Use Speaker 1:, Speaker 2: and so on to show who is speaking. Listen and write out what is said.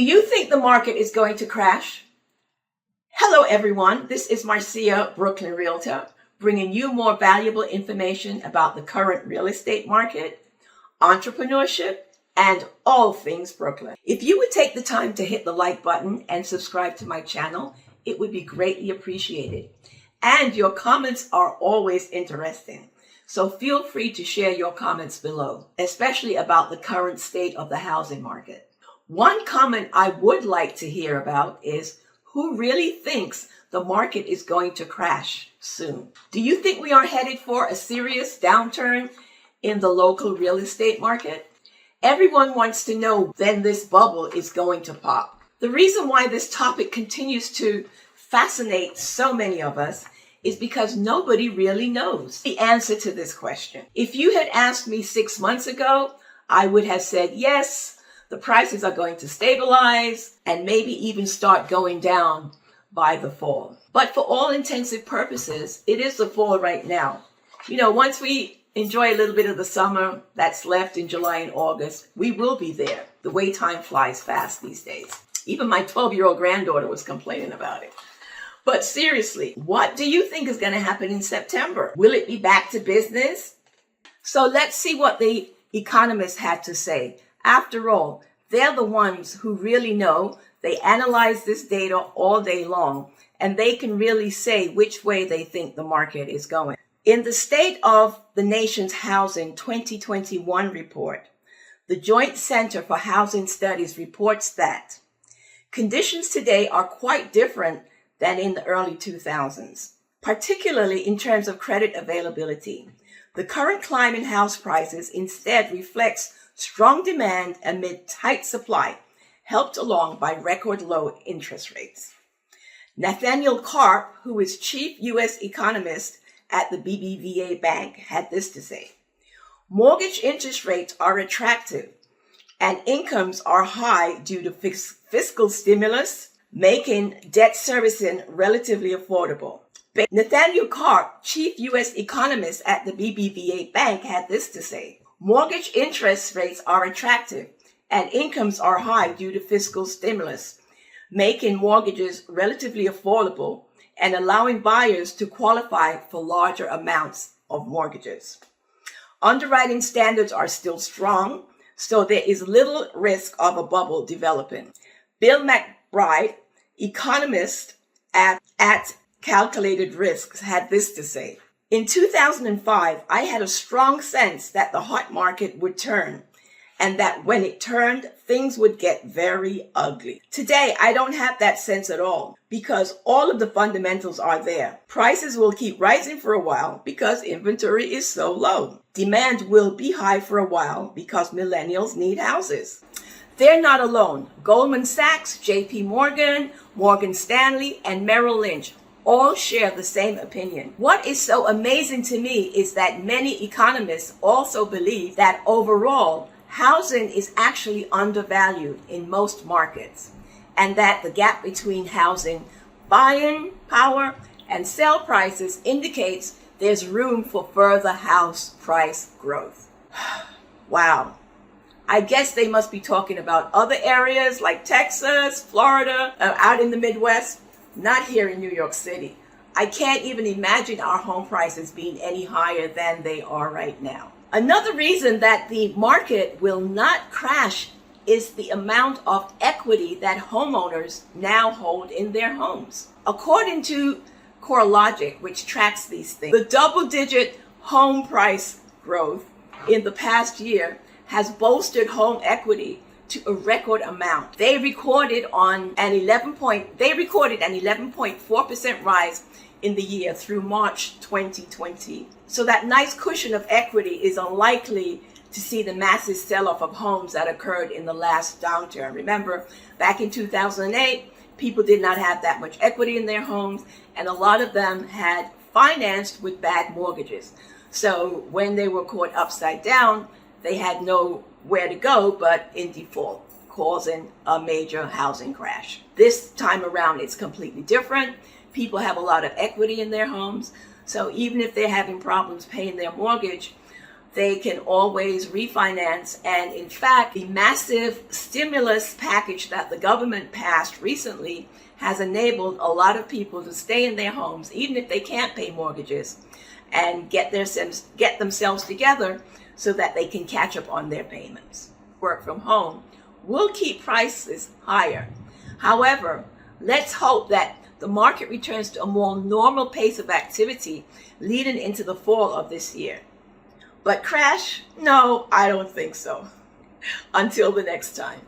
Speaker 1: you think the market is going to crash? Hello, everyone. This is Marcia, Brooklyn Realtor, bringing you more valuable information about the current real estate market, entrepreneurship, and all things Brooklyn. If you would take the time to hit the like button and subscribe to my channel, it would be greatly appreciated. And your comments are always interesting. So feel free to share your comments below, especially about the current state of the housing market. One comment I would like to hear about is who really thinks the market is going to crash soon? Do you think we are headed for a serious downturn in the local real estate market? Everyone wants to know when this bubble is going to pop. The reason why this topic continues to fascinate so many of us is because nobody really knows the answer to this question. If you had asked me 6 months ago, I would have said yes, the prices are going to stabilize and maybe even start going down by the fall. But for all intensive purposes, it is the fall right now. You know, once we enjoy a little bit of the summer that's left in July and August, we will be there. The way time flies fast these days. Even my 12-year-old granddaughter was complaining about it. But seriously, what do you think is going to happen in September? Will it be back to business? So let's see what the Economist had to say. After all, they're the ones who really know. They analyze this data all day long, and they can really say which way they think the market is going. In the State of the Nation's Housing 2021 report, the Joint Center for Housing Studies reports that conditions today are quite different than in the early 2000s, particularly in terms of credit availability. The current climb in house prices instead reflects strong demand amid tight supply, helped along by record low interest rates. Nathaniel Karp, who is chief U.S. economist at the BBVA Bank, had this to say: mortgage interest rates are attractive and incomes are high due to fiscal stimulus, making debt servicing relatively affordable. Nathaniel Karp, chief U.S. economist at the BBVA Bank, had this to say: mortgage interest rates are attractive and incomes are high due to fiscal stimulus, making mortgages relatively affordable and allowing buyers to qualify for larger amounts of mortgages. Underwriting standards are still strong, so there is little risk of a bubble developing. Bill McBride, economist at Calculated Risks, had this to say: in 2005, I had a strong sense that the hot market would turn, and that when it turned, things would get very ugly. Today, I don't have that sense at all, because all of the fundamentals are there. Prices will keep rising for a while because inventory is so low. Demand will be high for a while because millennials need houses. They're not alone. Goldman Sachs, JP Morgan, Morgan Stanley, and Merrill Lynch all share the same opinion. What is so amazing to me is that many economists also believe that overall, housing is actually undervalued in most markets, and that the gap between housing buying power and sell prices indicates there's room for further house price growth. Wow. I guess they must be talking about other areas like Texas, Florida, out in the Midwest. Not here in New York City. I can't even imagine our home prices being any higher than they are right now. Another reason that the market will not crash is the amount of equity that homeowners now hold in their homes. According to CoreLogic, which tracks these things, the double-digit home price growth in the past year has bolstered home equity to a record amount. They recorded an 11.4% rise in the year through March 2020. So that nice cushion of equity is unlikely to see the massive sell-off of homes that occurred in the last downturn. Remember, back in 2008, people did not have that much equity in their homes, and a lot of them had financed with bad mortgages. So when they were caught upside down, they had nowhere to go but in default, causing a major housing crash. This time around, it's completely different. People have a lot of equity in their homes, so even if they're having problems paying their mortgage, they can always refinance. And in fact, the massive stimulus package that the government passed recently has enabled a lot of people to stay in their homes, even if they can't pay mortgages, and get themselves together so that they can catch up on their payments. Work from home will keep prices higher. However, let's hope that the market returns to a more normal pace of activity leading into the fall of this year. But crash? No, I don't think so. Until the next time.